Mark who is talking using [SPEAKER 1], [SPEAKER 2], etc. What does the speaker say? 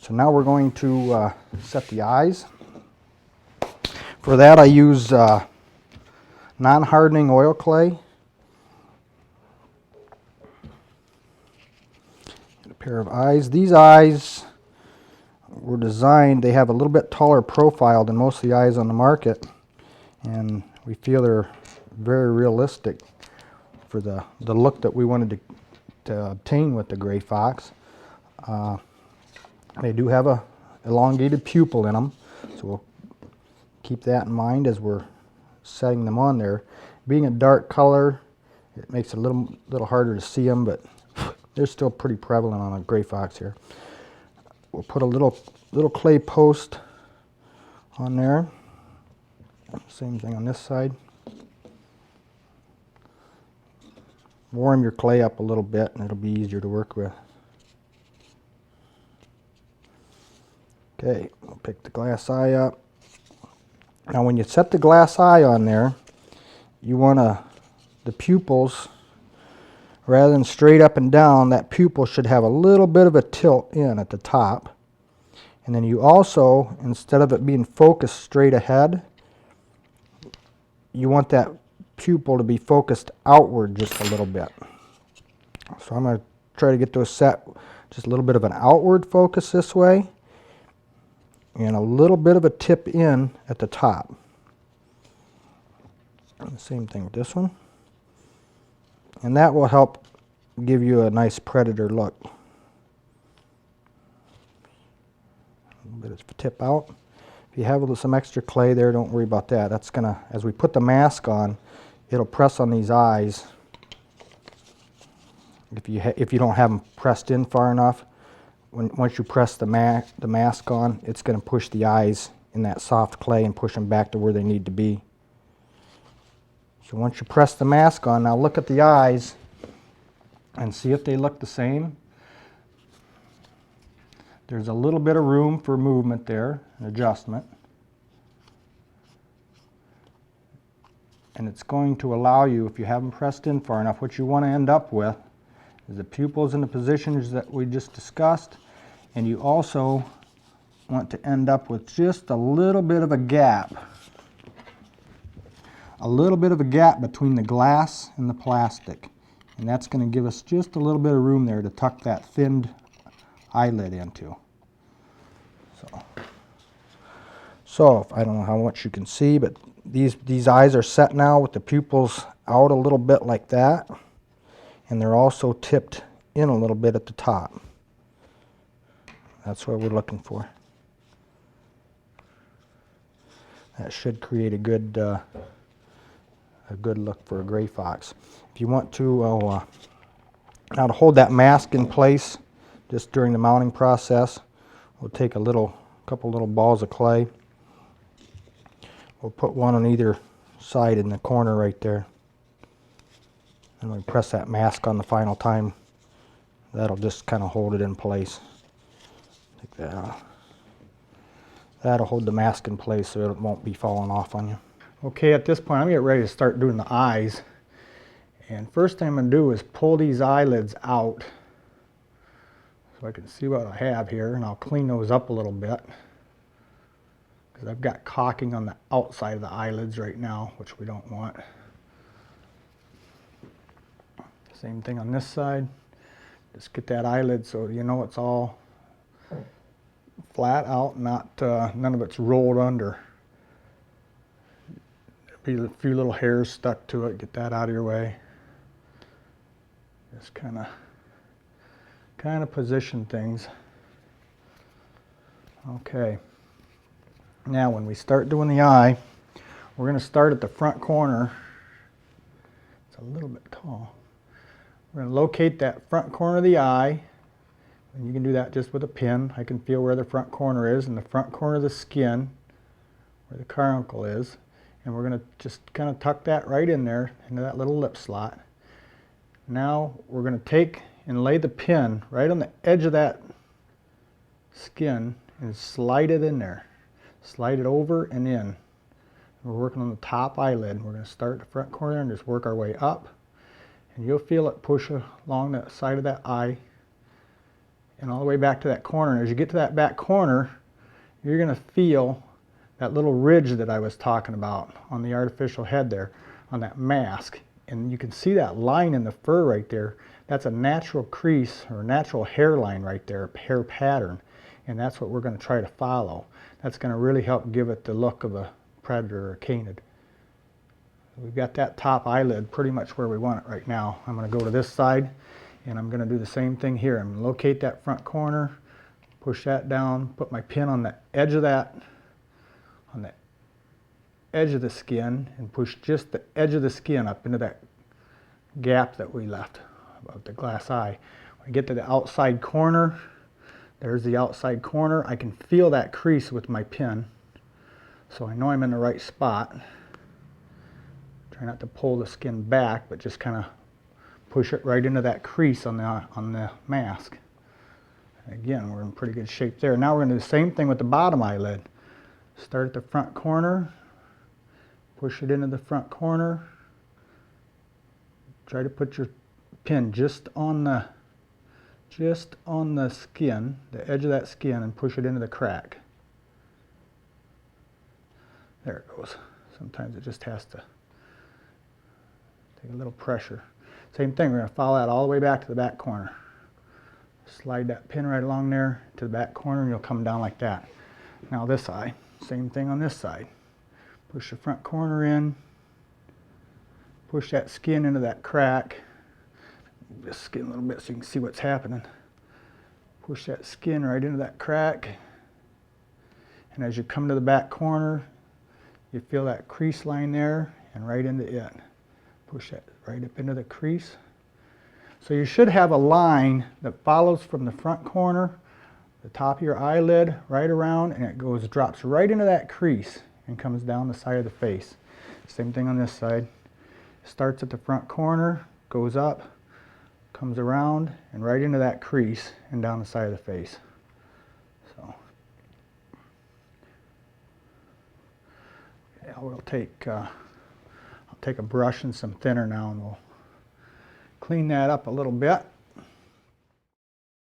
[SPEAKER 1] So now we're going to set the eyes. For that I use non-hardening oil clay. A pair of eyes. These eyes were designed, they have a little bit taller profile than most of the eyes on the market, and we feel they're very realistic for the look that we wanted to obtain with the gray fox. They do have a elongated pupil in them, so we'll keep that in mind as we're setting them on there. Being a dark color, it makes it a little harder to see them, but they're still pretty prevalent on a gray fox here. We'll put a little clay post on there. Same thing on this side. Warm your clay up a little bit and it'll be easier to work with. Okay, we'll pick the glass eye up. Now when you set the glass eye on there, you want the pupils, rather than straight up and down, that pupil should have a little bit of a tilt in at the top. And then you also, instead of it being focused straight ahead, you want that pupil to be focused outward just a little bit. So I'm going to try to get those set just a little bit of an outward focus this way, and a little bit of a tip in at the top. And the same thing with this one. And that will help give you a nice predator look. A little bit of a tip out. If you have some extra clay there, don't worry about that. That's gonna, as we put the mask on, it'll press on these eyes. If you don't have them pressed in far enough, once you press the mask on, it's going to push the eyes in that soft clay and push them back to where they need to be. So once you press the mask on, now look at the eyes and see if they look the same. There's a little bit of room for movement there, an adjustment. And it's going to allow you, if you haven't pressed in far enough, what you want to end up with is the pupils in the positions that we just discussed, and you also want to end up with just a little bit of a gap. A little bit of a gap between the glass and the plastic. And that's going to give us just a little bit of room there to tuck that thinned eyelid into. So I don't know how much you can see, but these eyes are set now with the pupils out a little bit like that. And they're also tipped in a little bit at the top. That's what we're looking for. That should create a good look for a gray fox. If you want to, now to hold that mask in place, just during the mounting process, we'll take a couple little balls of clay. We'll put one on either side in the corner right there. And when we press that mask on the final time, that'll just kind of hold it in place. Like that. That'll hold the mask in place so it won't be falling off on you. Okay, at this point I'm getting ready to start doing the eyes. And first thing I'm going to do is pull these eyelids out so I can see what I have here, and I'll clean those up a little bit. Because I've got caulking on the outside of the eyelids right now, which we don't want. Same thing on this side. Just get that eyelid so you know it's all flat out, not none of it's rolled under. There'll be a few little hairs stuck to it. Get that out of your way. Just kind of position things. Okay. Now when we start doing the eye, we're going to start at the front corner. It's a little bit tall. We're going to locate that front corner of the eye, and you can do that just with a pin. I can feel where the front corner is, and the front corner of the skin, where the carbuncle is, and we're going to just kind of tuck that right in there into that little lip slot. Now we're going to take and lay the pin right on the edge of that skin and slide it in there. Slide it over and in. We're working on the top eyelid. We're going to start at the front corner and just work our way up. And you'll feel it push along the side of that eye and all the way back to that corner. And as you get to that back corner, you're going to feel that little ridge that I was talking about on the artificial head there, on that mask. And you can see that line in the fur right there. That's a natural crease or natural hairline right there, a hair pattern. And that's what we're going to try to follow. That's going to really help give it the look of a predator or a canid. We've got that top eyelid pretty much where we want it right now. I'm going to go to this side, and I'm going to do the same thing here. I'm going to locate that front corner, push that down, put my pin on the edge of that, on the edge of the skin, and push just the edge of the skin up into that gap that we left above the glass eye. When I get to the outside corner, there's the outside corner. I can feel that crease with my pin, so I know I'm in the right spot. Try not to pull the skin back, but just kind of push it right into that crease on the mask. And again, we're in pretty good shape there. Now we're going to do the same thing with the bottom eyelid. Start at the front corner, push it into the front corner. Try to put your pin just on the skin, the edge of that skin, and push it into the crack. There it goes. Sometimes it just has to take a little pressure. Same thing, we're going to follow that all the way back to the back corner. Slide that pin right along there to the back corner, and you'll come down like that. Now this eye, same thing on this side. Push the front corner in, push that skin into that crack. Move this skin a little bit so you can see what's happening. Push that skin right into that crack. And as you come to the back corner, you feel that crease line there and right into it. Push that right up into the crease. So you should have a line that follows from the front corner, the top of your eyelid, right around, and it drops right into that crease and comes down the side of the face. Same thing on this side. Starts at the front corner, goes up, comes around, and right into that crease and down the side of the face. So, yeah, I'll take a brush and some thinner now, and we'll clean that up a little bit.